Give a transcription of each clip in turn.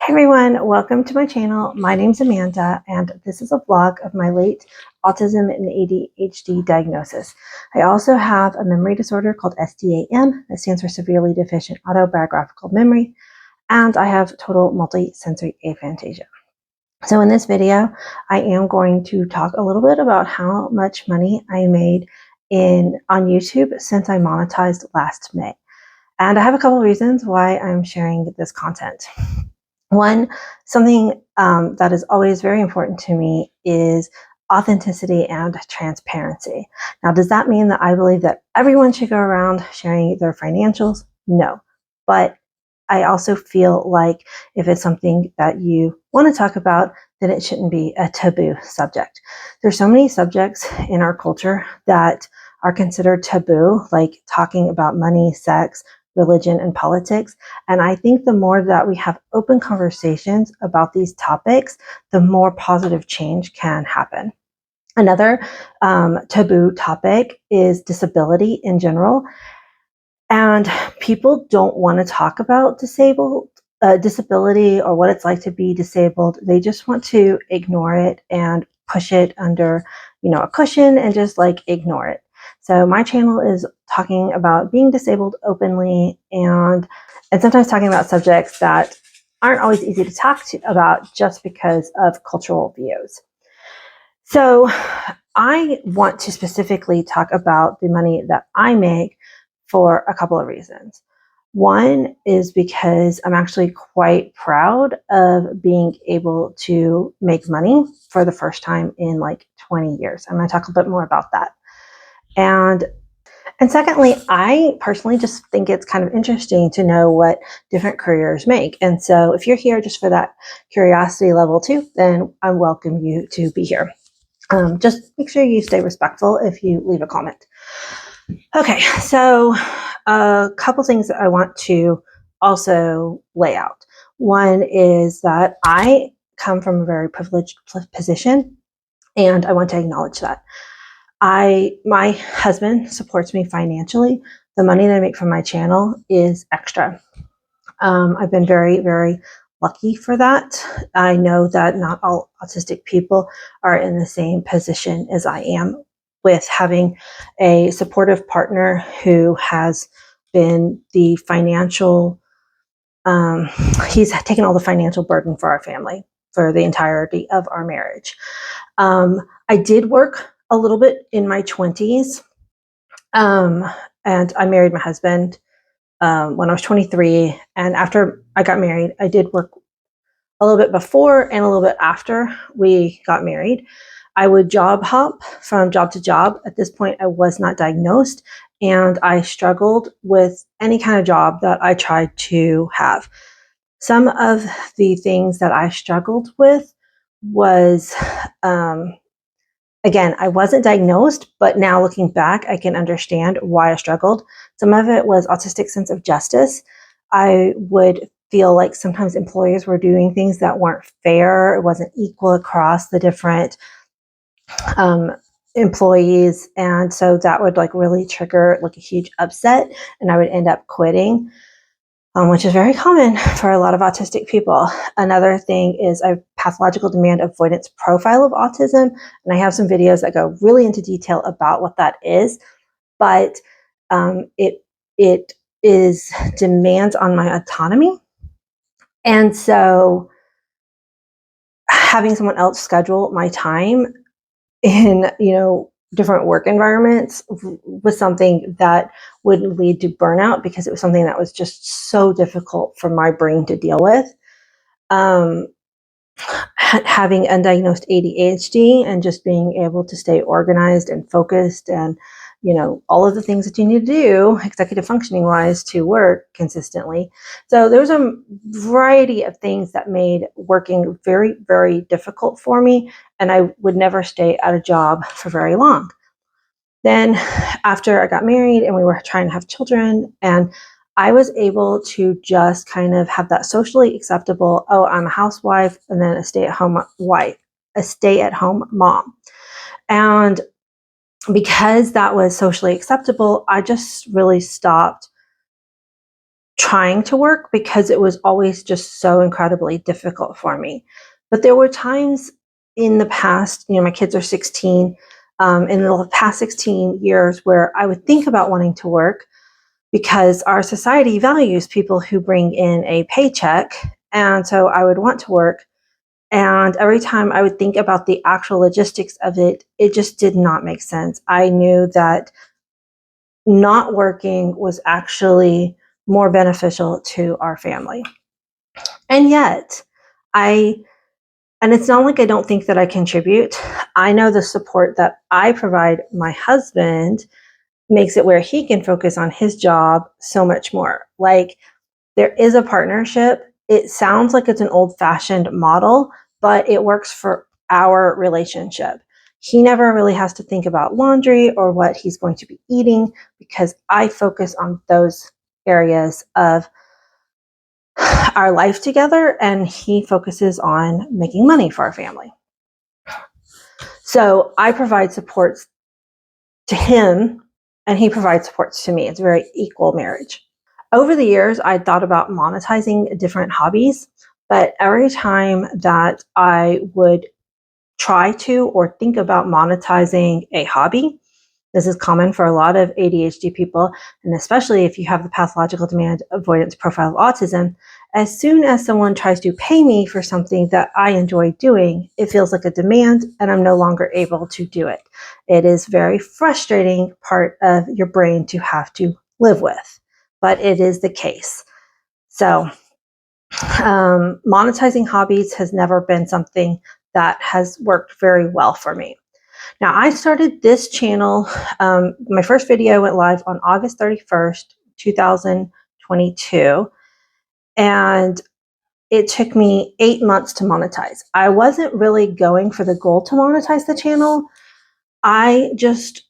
Hey everyone, welcome to my channel. My name's Amanda, and this is a vlog of my late autism and ADHD diagnosis. I also have a memory disorder called SDAM, that stands for Severely Deficient Autobiographical Memory, and I have total multisensory aphantasia. So in this video, I am going to talk a little bit about how much money I made on YouTube since I monetized last May. And I have a couple of reasons why I'm sharing this content. One, something that is always very important to me is authenticity and transparency. Now, does that mean that I believe that everyone should go around sharing their financials? No. But I also feel like if it's something that you want to talk about, then it shouldn't be a taboo subject. There's so many subjects in our culture that are considered taboo, like talking about money, sex, religion, and politics. And I think the more that we have open conversations about these topics, the more positive change can happen. Another taboo topic is disability in general. And people don't want to talk about disability or what it's like to be disabled. They just want to ignore it and push it under, a cushion and just ignore it. So my channel is talking about being disabled openly and sometimes talking about subjects that aren't always easy to talk about just because of cultural views. So I want to specifically talk about the money that I make for a couple of reasons. One is because I'm actually quite proud of being able to make money for the first time in 20 years. I'm going to talk a bit more about that. And secondly, I personally just think it's kind of interesting to know what different careers make. And so if you're here just for that curiosity level too, then I welcome you to be here. Just make sure you stay respectful if you leave a comment. Okay, so a couple things that I want to also lay out. One is that I come from a very privileged position, and I want to acknowledge that. My husband supports me financially. The money that I make from my channel is extra. I've been very, very lucky for that. I know that not all autistic people are in the same position as I am, with having a supportive partner who has been the financial, he's taken all the financial burden for our family for the entirety of our marriage. I did work a little bit in my 20s, and I married my husband when I was 23. And after I got married, I did work a little bit before and a little bit after we got married. I would job hop from job to job. At this point, I was not diagnosed, and I struggled with any kind of job that I tried to have. Some of the things that I struggled with was, again, I wasn't diagnosed, but now looking back, I can understand why I struggled. Some of it was autistic sense of justice. I would feel like sometimes employers were doing things that weren't fair. It wasn't equal across the different employees. And so that would really trigger a huge upset, and I would end up quitting. Which is very common for a lot of autistic people. Another thing is a pathological demand avoidance profile of autism. And I have some videos that go really into detail about what that is. But it is demands on my autonomy. And so having someone else schedule my time in, different work environments was something that would lead to burnout, because it was something that was just so difficult for my brain to deal with. Having undiagnosed ADHD and just being able to stay organized and focused and, all of the things that you need to do executive functioning wise to work consistently. So there was a variety of things that made working very, very difficult for me, and I would never stay at a job for very long. Then after I got married and we were trying to have children, and I was able to just kind of have that socially acceptable, oh, I'm a housewife and then a stay-at-home mom. And because that was socially acceptable, I just really stopped trying to work because it was always just so incredibly difficult for me. But there were times in the past, my kids are 16, in the past 16 years where I would think about wanting to work because our society values people who bring in a paycheck. And so I would want to work. And every time I would think about the actual logistics of it, it just did not make sense. I knew that not working was actually more beneficial to our family. And yet, and it's not like I don't think that I contribute. I know the support that I provide my husband makes it where he can focus on his job so much more. Like, there is a partnership. It sounds like it's an old-fashioned model, but it works for our relationship. He never really has to think about laundry or what he's going to be eating because I focus on those areas of our life together, and he focuses on making money for our family. So I provide supports to him, and he provides supports to me. It's a very equal marriage. Over the years, I thought about monetizing different hobbies, but every time that I would try to or think about monetizing a hobby, this is common for a lot of ADHD people, and especially if you have the pathological demand avoidance profile of autism. As soon as someone tries to pay me for something that I enjoy doing, it feels like a demand, and I'm no longer able to do it. It is very frustrating part of your brain to have to live with, but it is the case. So monetizing hobbies has never been something that has worked very well for me. Now, I started this channel, my first video went live on August 31st, 2022, and it took me 8 months to monetize. I wasn't really going for the goal to monetize the channel. I just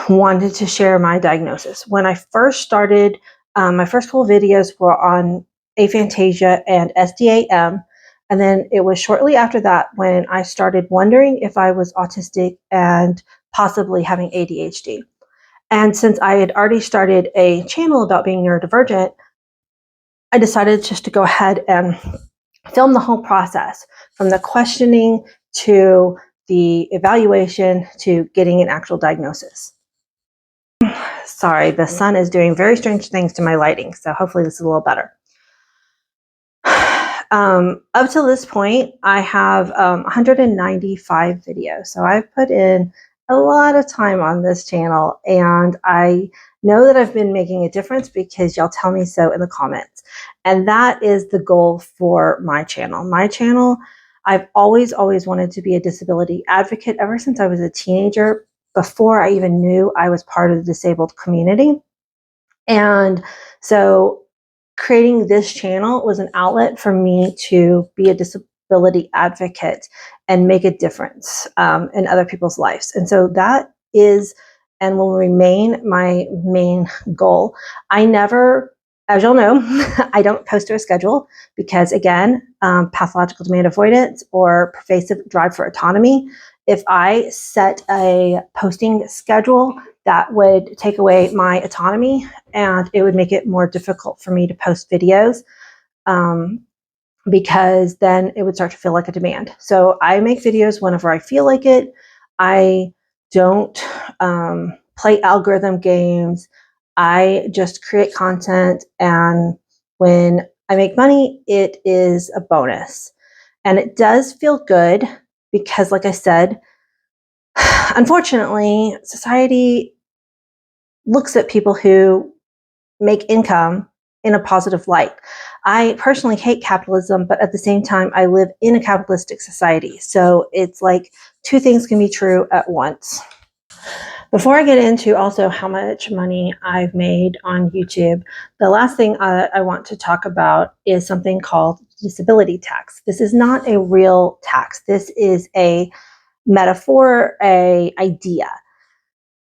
wanted to share my diagnosis. When I first started, my first full videos were on aphantasia and SDAM. And then it was shortly after that when I started wondering if I was autistic and possibly having ADHD. And since I had already started a channel about being neurodivergent, I decided just to go ahead and film the whole process, from the questioning to the evaluation to getting an actual diagnosis. Sorry, the sun is doing very strange things to my lighting, so hopefully this is a little better. Up to this point, I have 195 videos, so I've put in a lot of time on this channel, and I know that I've been making a difference because y'all tell me so in the comments. And that is the goal for my channel. My channel, I've always wanted to be a disability advocate ever since I was a teenager, before I even knew I was part of the disabled community. And so creating this channel was an outlet for me to be a disability advocate and make a difference in other people's lives. And so that is and will remain my main goal. I never, as you'll know, I don't post to a schedule because, again, pathological demand avoidance or pervasive drive for autonomy. If I set a posting schedule, that would take away my autonomy and it would make it more difficult for me to post videos because then it would start to feel like a demand. So I make videos whenever I feel like it. I don't play algorithm games. I just create content, and when I make money, it is a bonus. And it does feel good because, like I said, unfortunately, society looks at people who make income in a positive light. I personally hate capitalism, but at the same time, I live in a capitalistic society. So it's like two things can be true at once. Before I get into also how much money I've made on YouTube, the last thing I want to talk about is something called disability tax. This is not a real tax. This is a metaphor, an idea.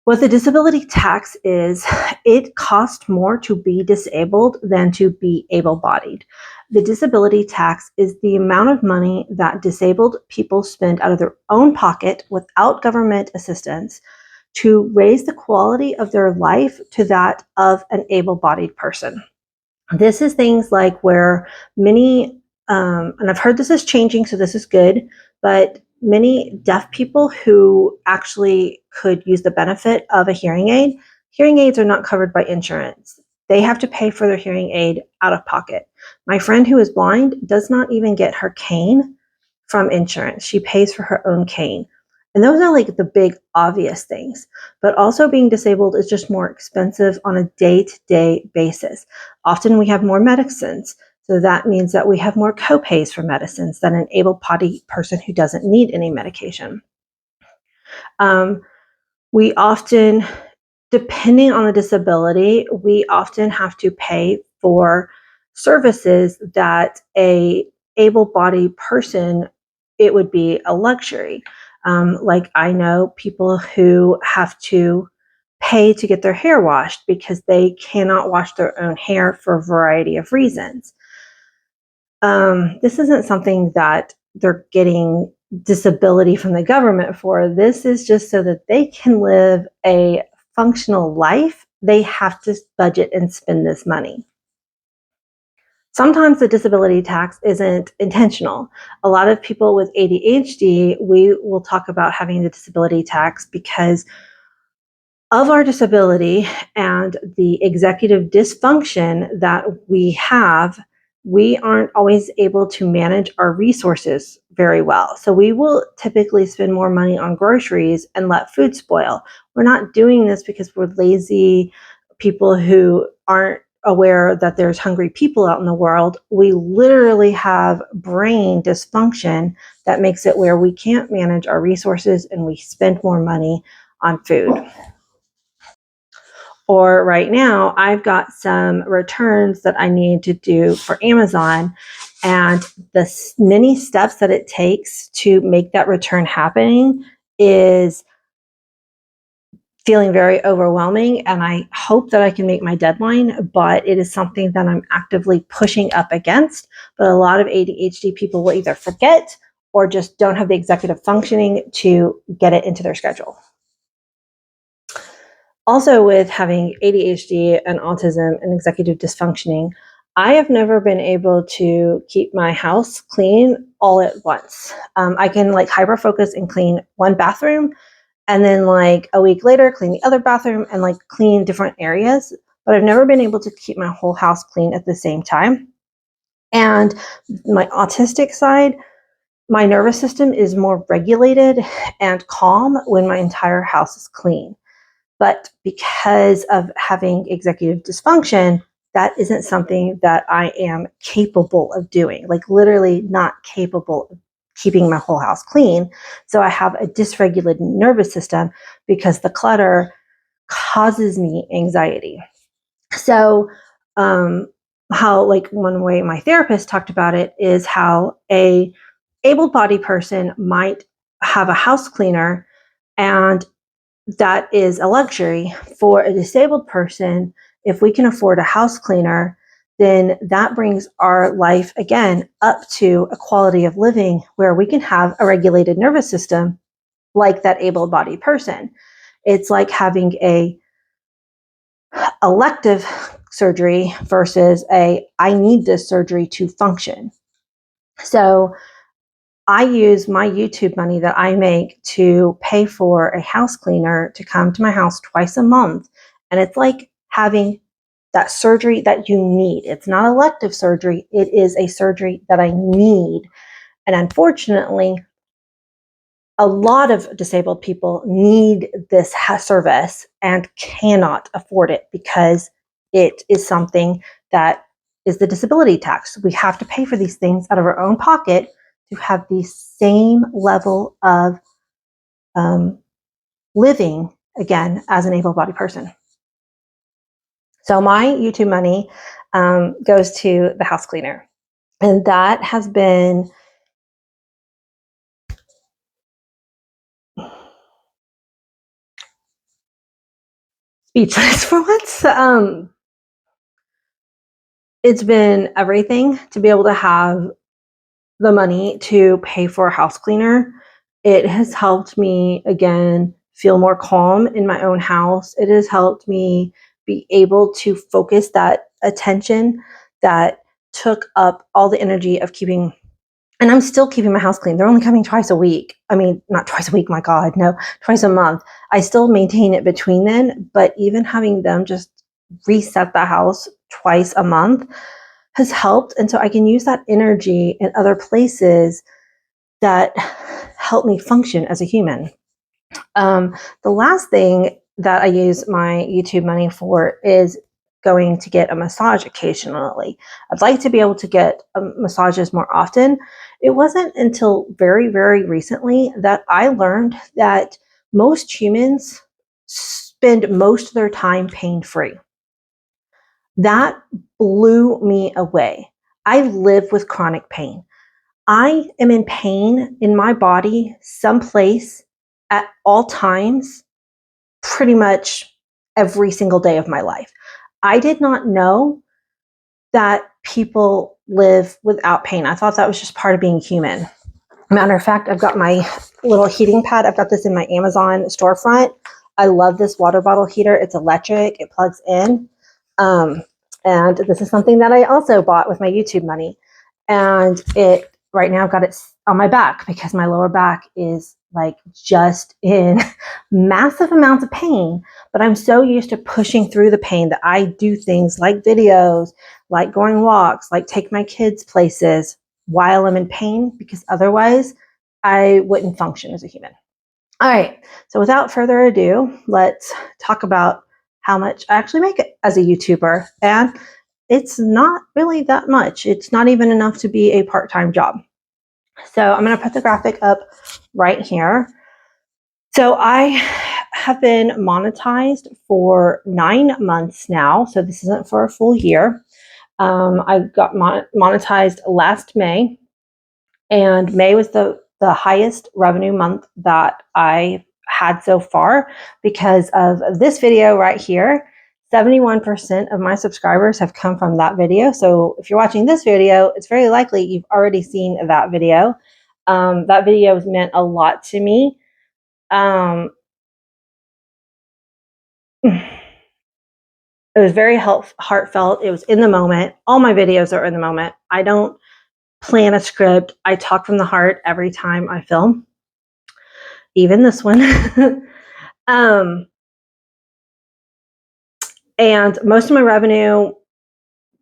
What the disability tax is, it costs more to be disabled than to be able-bodied. The disability tax is the amount of money that disabled people spend out of their own pocket without government assistance to raise the quality of their life to that of an able-bodied person. This is things like where many, and I've heard this is changing, so this is good, but many deaf people who actually could use the benefit of a hearing aids are not covered by insurance. They have to pay for their hearing aid out of pocket. My friend who is blind does not even get her cane from insurance. She pays for her own cane. And those are like the big obvious things. But also being disabled is just more expensive on a day-to-day basis. Often we have more medicines. So that means that we have more copays for medicines than an able-bodied person who doesn't need any medication. We often, depending on the disability, we often have to pay for services that a able-bodied person, it would be a luxury. Like I know people who have to pay to get their hair washed because they cannot wash their own hair for a variety of reasons. This isn't something that they're getting disability from the government for. This is just so that they can live a functional life. They have to budget and spend this money. Sometimes the disability tax isn't intentional. A lot of people with ADHD, we will talk about having the disability tax because of our disability and the executive dysfunction that we have. We aren't always able to manage our resources very well. So we will typically spend more money on groceries and let food spoil. We're not doing this because we're lazy people who aren't aware that there's hungry people out in the world. We literally have brain dysfunction that makes it where we can't manage our resources and we spend more money on food. Or right now, I've got some returns that I need to do for Amazon, and the many steps that it takes to make that return happening is feeling very overwhelming, and I hope that I can make my deadline, but it is something that I'm actively pushing up against. But a lot of ADHD people will either forget or just don't have the executive functioning to get it into their schedule. Also, with having ADHD and autism and executive dysfunctioning, I have never been able to keep my house clean all at once. I can like hyper focus and clean one bathroom, and then like a week later clean the other bathroom and like clean different areas. But I've never been able to keep my whole house clean at the same time. And my autistic side, my nervous system is more regulated and calm when my entire house is clean. But because of having executive dysfunction, that isn't something that I am capable of doing, like literally not capable of keeping my whole house clean. So I have a dysregulated nervous system because the clutter causes me anxiety. So, how like one way my therapist talked about it is how a able-bodied person might have a house cleaner, and that is a luxury. For a disabled person, if we can afford a house cleaner, then that brings our life again up to a quality of living where we can have a regulated nervous system like that able-bodied person. It's like having a elective surgery versus I need this surgery to function. So I use my YouTube money that I make to pay for a house cleaner to come to my house twice a month. And it's like having that surgery that you need. It's not elective surgery. It is a surgery that I need. And unfortunately, a lot of disabled people need this service and cannot afford it because it is something that is the disability tax. We have to pay for these things out of our own pocket to have the same level of living again as an able-bodied person. So my YouTube money goes to the house cleaner, and that has been speechless for once. It's been everything to be able to have the money to pay for a house cleaner. It has helped me, again, feel more calm in my own house. It has helped me be able to focus that attention that took up all the energy of keeping, and I'm still keeping my house clean. They're only coming twice a week. I mean, not twice a week, my God, no, twice a month. I still maintain it between then, but even having them just reset the house twice a month has helped. And so I can use that energy in other places that help me function as a human. The last thing that I use my YouTube money for is going to get a massage occasionally. I'd like to be able to get massages more often. It wasn't until very, very recently that I learned that most humans spend most of their time pain-free. That blew me away. I live with chronic pain. I am in pain in my body someplace at all times, pretty much every single day of my life. I did not know that people live without pain. I thought that was just part of being human. Matter of fact, I've got my little heating pad. I've got this in my Amazon storefront. I love this water bottle heater. It's electric. It plugs in. And this is something that I also bought with my YouTube money. And right now I've got it on my back because my lower back is like just in massive amounts of pain. But I'm so used to pushing through the pain that I do things like videos, like going walks, like take my kids places while I'm in pain, because otherwise I wouldn't function as a human. All right, so without further ado, let's talk about how much I actually make it as a YouTuber. And it's not really that much. It's not even enough to be a part-time job. So I'm going to put the graphic up right here. So I have been monetized for 9 months now. So this isn't for a full year. I got monetized last May, and May was the highest revenue month that I had so far because of this video right here. 71% of my subscribers have come from that video. So if you're watching this video, it's very likely you've already seen that video. That video has meant a lot to me. It was very heartfelt. It was in the moment. All my videos are in the moment. I don't plan a script. I talk from the heart every time I film, even this one. And most of my revenue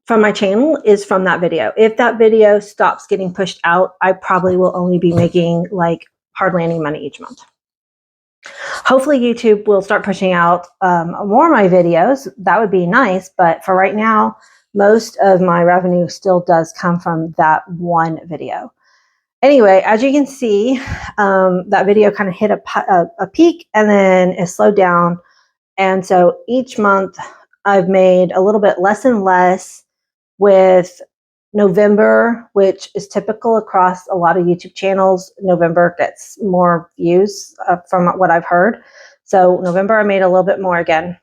from my channel is from that video. If that video stops getting pushed out, I probably will only be making like hardly any money each month. Hopefully YouTube will start pushing out more of my videos. That would be nice, but for right now, most of my revenue still does come from that one video. Anyway, as you can see, that video kind of hit a peak and then it slowed down. And so each month I've made a little bit less and less, with November, which is typical across a lot of YouTube channels. November gets more views from what I've heard. So November I made a little bit more again.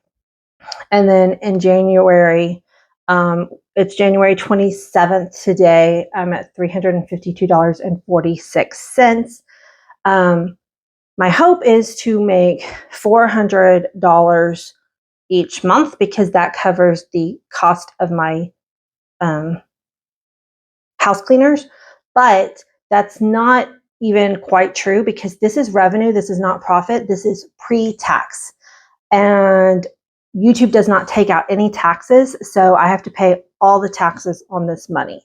And then in January, it's January 27th today, I'm at $352.46. My hope is to make $400 each month because that covers the cost of my house cleaners, but that's not even quite true because this is revenue. This is not profit. This is pre-tax, and YouTube does not take out any taxes. So I have to pay all the taxes on this money.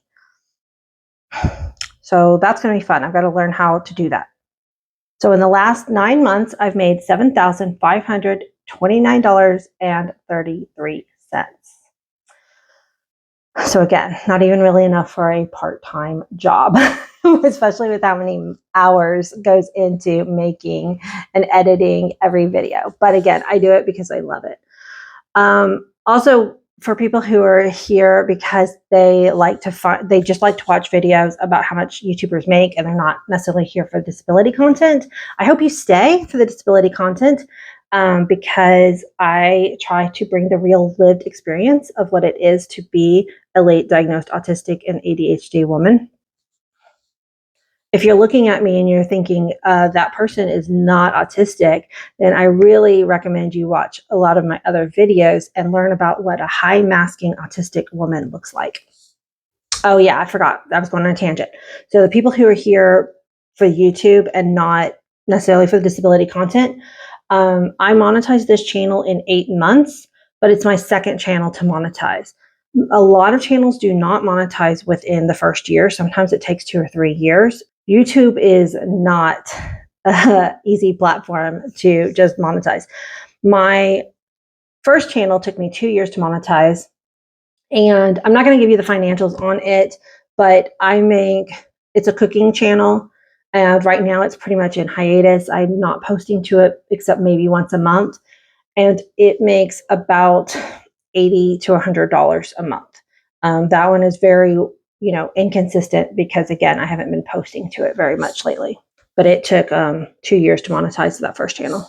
So that's going to be fun. I've got to learn how to do that. So in the last 9 months, I've made $7,529.33. So again, not even really enough for a part-time job, especially with how many hours goes into making and editing every video. But again, I do it because I love it. Also, for people who are here because they just like to watch videos about how much YouTubers make and they're not necessarily here for disability content, I hope you stay for the disability content. Because I try to bring the real lived experience of what it is to be a late diagnosed autistic and ADHD woman. if you're looking at me and you're thinking that person is not autistic, then I really recommend you watch a lot of my other videos and learn about what a high masking autistic woman looks like. Oh yeah, I forgot. I was going on a tangent. So the people who are here for YouTube and not necessarily for the disability content, I monetized this channel in 8 months, but it's my second channel to monetize. A lot of channels do not monetize within the first year. Sometimes it takes 2 or 3 years. YouTube is not an easy platform to just monetize. My first channel took me 2 years to monetize. And I'm not going to give you the financials on it, but it's a cooking channel. And right now it's pretty much in hiatus. I'm not posting to it except maybe once a month. And it makes about $80 to $100 a month. That one is very, inconsistent because again, I haven't been posting to it very much lately, but it took 2 years to monetize that first channel.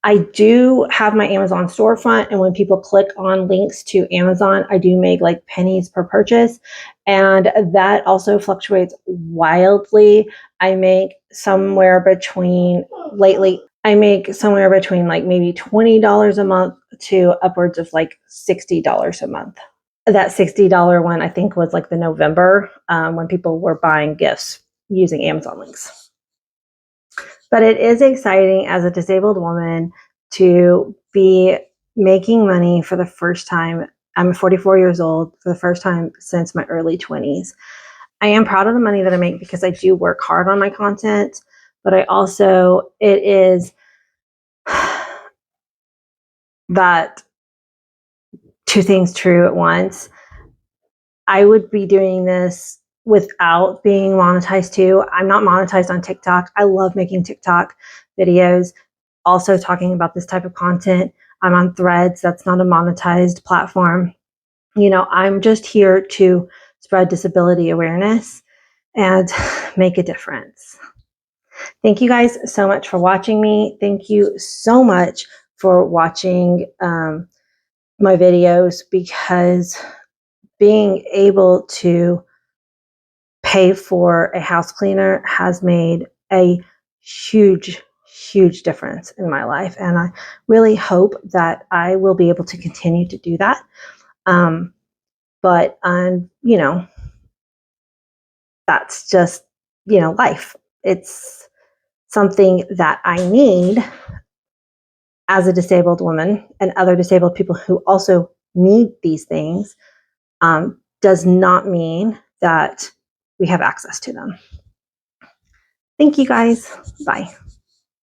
I do have my Amazon storefront, and when people click on links to Amazon, I do make like pennies per purchase, and that also fluctuates wildly. I make somewhere between like maybe $20 a month to upwards of like $60 a month. That $60 one I think was like the November when people were buying gifts using Amazon links. But it is exciting as a disabled woman to be making money for the first time. I'm 44 years old, for the first time since my early 20s. I am proud of the money that I make because I do work hard on my content, but it is that two things true at once. I would be doing this without being monetized too. I'm not monetized on TikTok. I love making TikTok videos, also talking about this type of content. I'm on Threads. That's not a monetized platform. I'm just here to spread disability awareness and make a difference. Thank you guys so much for watching me. Thank you so much for watching my videos, because being able to pay for a house cleaner has made a huge, huge difference in my life. And I really hope that I will be able to continue to do that. But that's just, life. It's something that I need as a disabled woman, and other disabled people who also need these things, does not mean that we have access to them. Thank you guys. Bye.